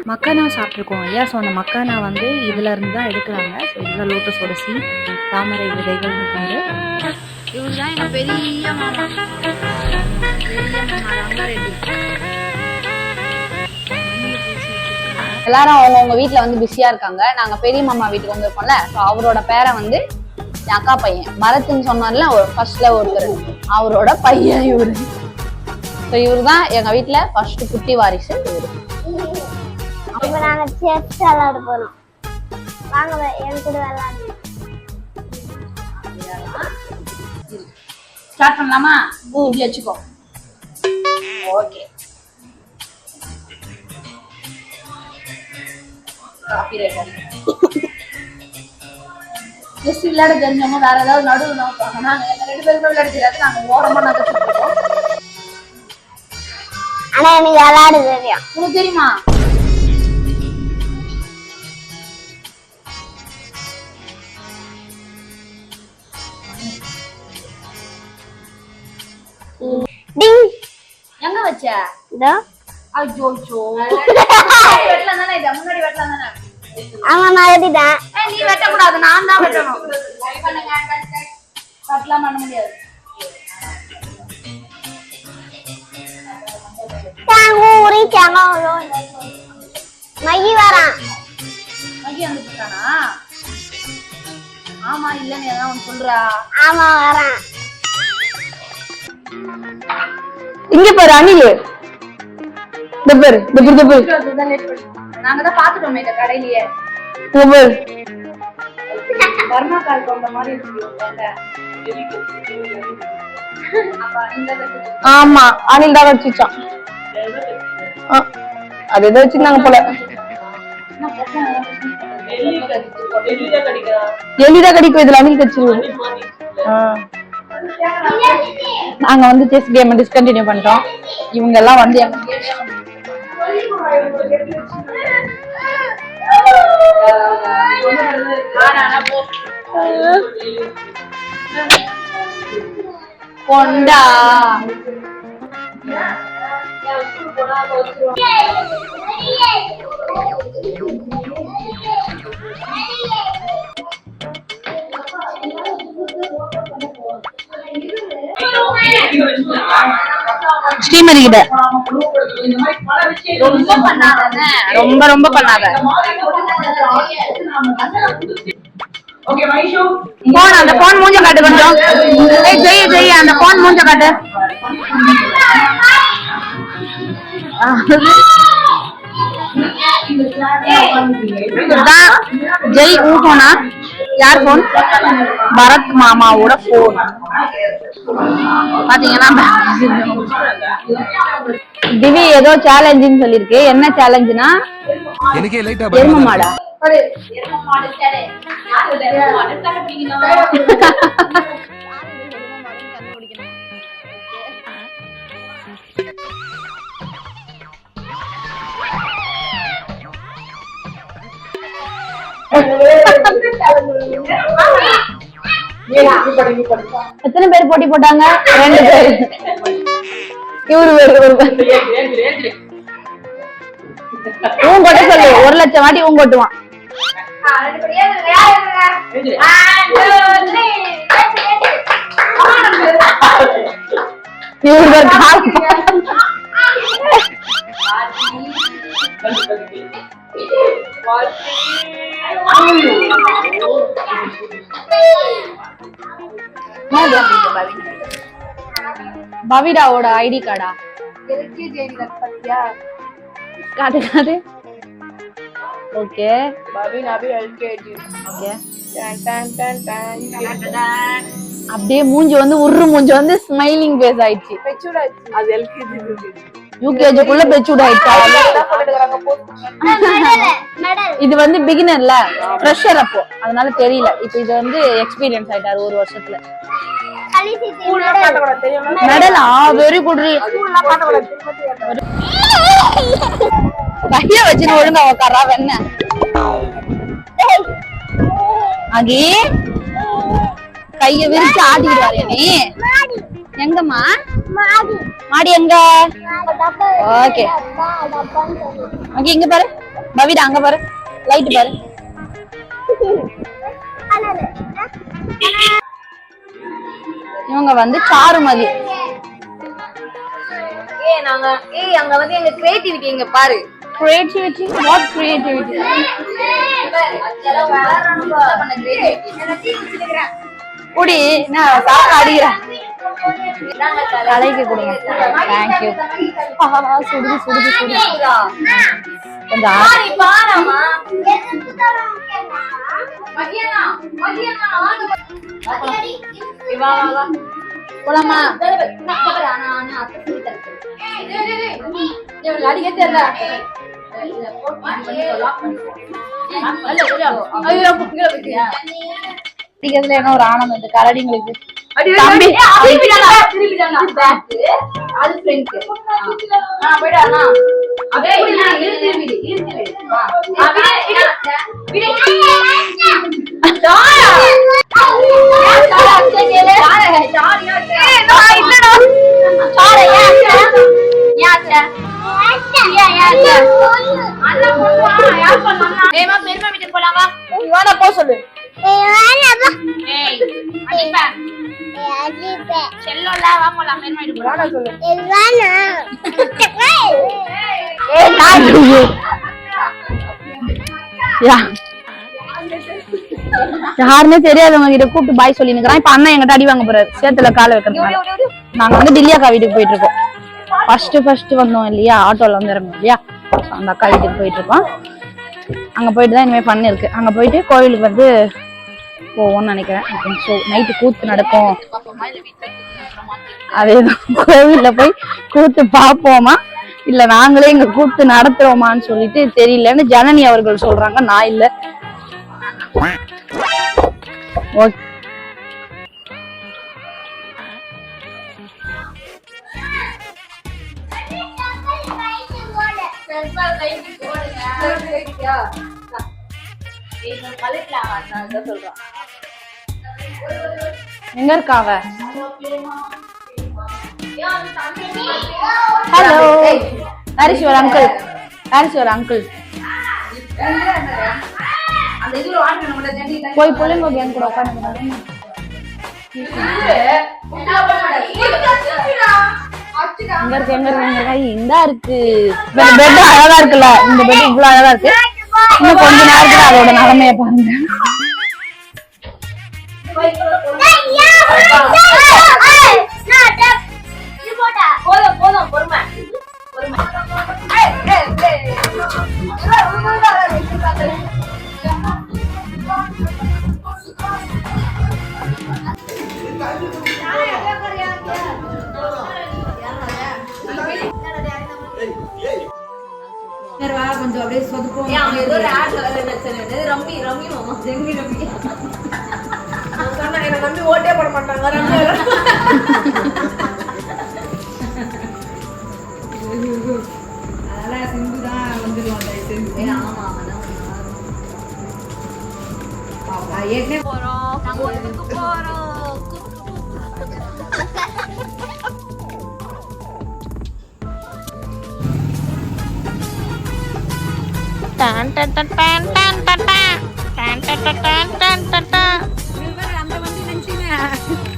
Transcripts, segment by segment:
மக்கானா சாப்பிட்ருக்கோம் இல்லையா? ஸோ அந்த மக்கானா வந்து இதில் இருந்து தான் எடுக்கிறாங்க. ஸோ இதில் லோட்டஸோட சீட், தாமரை விதைகள் இருக்காரு. இவர் தான் எங்கள் பெரிய மாமா, ரங்காரெட்டி. எல்லாரும் அவங்கவுங்க வீட்டுல வந்து பிஸியா இருக்காங்க. நாங்க பெரிய மாமா வீட்டுக்கு வந்திருக்கோம்ல, அவரோட பேரை வந்து என் அக்கா பையன் பரத்ன்னு சொன்னார்ல, ஃபர்ஸ்ட்ல ஒருத்தர், அவரோட பையன் இவரு. இவரு தான் எங்க வீட்டுல ஃபர்ஸ்ட் குட்டி வாரிசு இவரு. இப்ப நாங்க செஸ் விளையாட போறோம். வாங்க என் கூட விளையாடு. ஸ்டார்ட் பண்ணலாமா? இப்படி வச்சுக்கோ. ஓகே. ஜஸ்ட் விளையாட தெரிஞ்சவங்க வேற ஏதாவது நடுவு நோக்காங்க. நாங்க 2 பேருமே விளையாட தெரியாது. நாங்க ஓரமா நகர்த்திருக்கோம். ஆனா எனக்கு விளையாட தெரியும். உனக்கு தெரியுமா? எங்க வச்ச? இதோ. ஐயோ வெட்டலாம் தானே, இத முன்னாடி வெட்டலாம் தானே. ஆமா நான் வெட்டிட்டேன். நீ வெட்ட கூடாது, நான் தான் வெட்டணும். கட்டலாம் பண்ண முடியாது. ஊரி சாங்கோ மையி வரான். மையி வந்துட்டானா? ஆமா இல்லன்னு ஏதாவது ஒன்னு சொல்றா. ஆமா வரான். இங்க பாரு அணில். இந்த பேரு நாங்க தான் பாத்துட்டோமே இந்த கடையிலேயே. இந்த பேரு வர்மா கால் கொண்ட மாதிரி இருக்கு. ஆமா அணில் தான் வச்சுச்சான். அது எதை வச்சிருந்தாங்க போல. எலிதான் கடிக்கும், இதுல அணில் கடிச்சிருவோம். நாங்க வந்து செஸ் கேம் டிஸ்கண்டினியூ பண்ணிட்டோம். இவங்க எல்லாம் வந்து கொண்டா ஸ்ரீமதி கிட்ட ரொம்ப ரொம்ப பண்ணாத. போன் அந்த போன் மூஞ்ச காட்டு கொஞ்சம். ஜெய் அந்த போன் மூஞ்ச காட்டு. ஜெய் ஊட்டோனா யார் போன்? பரத் மாமாவோட போன். பாத்தீங்கன்னா திவி ஏதோ சேலஞ்சுன்னு சொல்லிருக்கு. என்ன சேலஞ்சுனா எரும மாடா. எத்தனை பேர் போட்டி போட்டாங்க? 2 பேர். இவரு ஊன் கொட்ட சொல்லு. 1 லட்சம் வாட்டி ஊன் கொட்டுவான். இவரு பவிடாவோட ஐடி கார்டா? காட்டு காட்டு. ஓகே அப்படியே மூஞ்சி வந்து உரு மூஞ்சி வந்து ஸ்மைலிங் ஃபேஸ் ஆயிடுச்சு. யூகேஜிக்குள்ள பெச்சூட் ஆயிடுச்சா? இது வந்து பிகினர்ல ஃப்ரெஷர் அப்போ, அதனால தெரியல. இப்ப இது வந்து எக்ஸ்பீரியன்ஸ் ஆயிட்டாரு 1 வருஷத்துல. மெடலா? Very good. கைய வச்சுட்டு ஒழுங்கா உக்காரா வெண்ண. அகி கைய விரிச்சு ஆடிடுவாரு நீ. எங்கம்மா மாடி எங்க? ஓகே ஓகே இங்க பாரு. பவிடா அங்க பாரு, லைட் பாரு. இவங்க வந்து சாருமதி. அங்க வந்து எங்க கிரியேட்டிவிட்டி இங்க பாரு. கிரியேட்டிவிட்டி? What creativity? குடி, நான் சாப்பிட அடிக்கிறேன். கலைக்கு கொடுங்க. தேங்க்யூ. சுடுது சுடுது சுடுது. கொஞ்சம் போலாமா? படிக்கிறதுல என்ன ஒரு ஆனந்தம் இந்த கரடிங்களுக்கு. தம்பி போ சொல்லு. யாருமே தெரியாதவங்க கிட்ட கூப்பிட்டு பாய் சொல்லி நிக்கிறான். இப்ப அண்ணன் எங்கிட்ட அடி வாங்க போறாரு சேத்துல கால வைக்கிறதுனால. நாங்க வந்து டில்லியாக்கா வீட்டுக்கு போயிட்டு இருக்கோம். ஃபர்ஸ்ட் வந்தோம் இல்லையா, ஆட்டோல வந்து இறங்கணும் இல்லையா, அந்த அக்கா வீட்டுக்கு போயிட்டு இருக்கோம். அங்க போயிட்டு தான் இனிமே பண்ணு இருக்கு. அங்க போயிட்டு கோவிலுக்கு வந்து போவோம்னு நினைக்கிறேன். ஸோ நைட்டு கூத்து நடக்கும். அதேதான், கோவில்ல போய் கூத்து பார்ப்போமா இல்ல நாங்களே இங்க கூத்து நடத்துறோமான்னு சொல்லிட்டு தெரியலன்னு ஜனனி அவர்கள் சொல்றாங்க. நான் இல்ல. ஓகே, எங்க இருக்காவ? ஹலோ, ஹரிஸ்வர் அங்கிள், ஹரிஸ்வர் அங்கிள் போய் புள்ளைங்க என் கூட உட்காந்து எங்க இருக்கு இந்தா இருக்கு. பெட் அழகா இருக்குல்ல, இந்த பெட் இவ்வளவு அழகா இருக்கு. இன்னும் கொஞ்ச நேரத்துல அதோட நிலைமைய பாருங்க. கொஞ்சம் அப்படியே சொதுப்போம். நம்பி ஓட்டே போட மாட்டாங்க. அதெல்லாம் சிந்துதான் வந்துருவாங்க. ஏற்கனவே போறோம், போறோம். Tan tan tan tan tan tan tan tan tan tan tan tan tan tan. அந்த வண்டி நினைச்சீங்க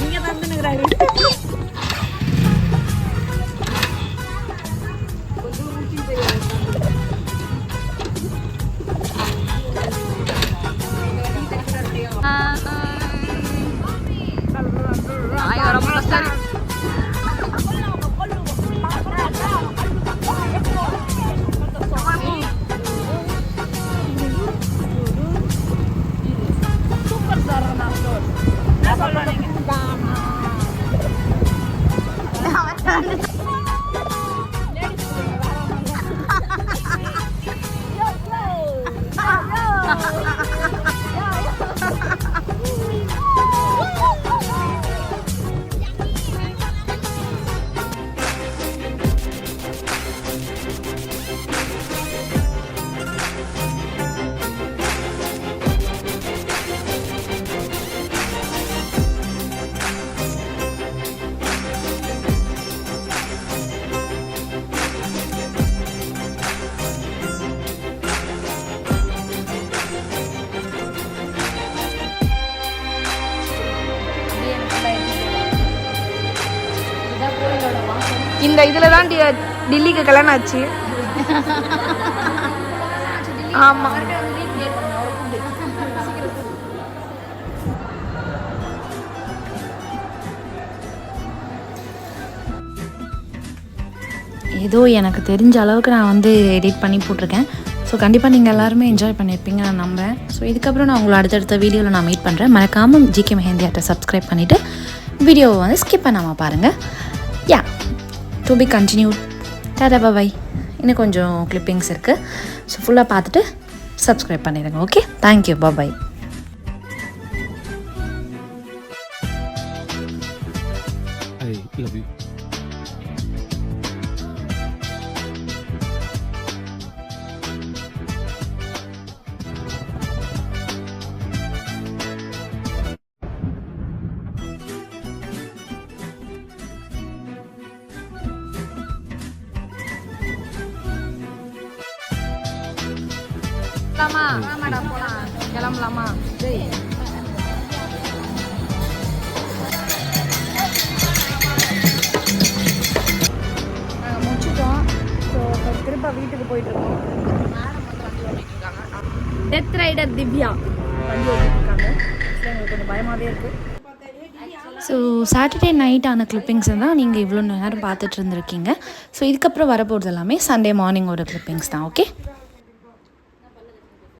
நீங்க தான் நினைக்கிறாங்க. இந்த இதில் தான் டில்லிக்கு கல்யாணம் ஆச்சு. ஆமாம். ஏதோ எனக்கு தெரிஞ்ச அளவுக்கு நான் வந்து எடிட் பண்ணி போட்டிருக்கேன். ஸோ கண்டிப்பாக நீங்கள் எல்லாருமே என்ஜாய் பண்ணியிருப்பீங்க நான் நம்புறேன். ஸோ இதுக்கப்புறம் நான் உங்களை அடுத்தடுத்த வீடியோவில் நான் மீட் பண்ணுறேன். மறக்காமல் ஜிகே மெஹந்தி ஆர்ட்டை சப்ஸ்கிரைப் பண்ணிவிட்டு வீடியோவை வந்து ஸ்கிப் பண்ணாமல் பாருங்கள். யா, டு பி கண்டினியூட். டாடா பாய். இன்னும் கொஞ்சம் கிளிப்பிங்ஸ் இருக்குது. ஸோ ஃபுல்லாக பார்த்துட்டு சப்ஸ்கிரைப் பண்ணிடுங்க. Okay, thank you, bye. I love you. கிளம்பலாமா? நாங்கள் முடிச்சிட்டோம். ஸோ இப்போ திரும்ப வீட்டுக்கு போயிட்டுருக்கோம். மேடம் வந்து வண்டி ஓட்டிகிட்டு இருக்காங்க. டெத் ரைடர் திவ்யா வண்டி ஓட்டிகிட்டு இருக்காங்க. எங்களுக்கு கொஞ்சம் பயமாகவே இருக்குது. ஸோ சாட்டர்டே நைட்டான கிளிப்பிங்ஸ் தான் நீங்கள் இவ்வளோ நேரம் பார்த்துட்டு இருந்திருக்கீங்க. ஸோ இதுக்கப்புறம் வரப்போகிறது எல்லாமே சண்டே மார்னிங்கோட கிளிப்பிங்ஸ் தான். ஓகே.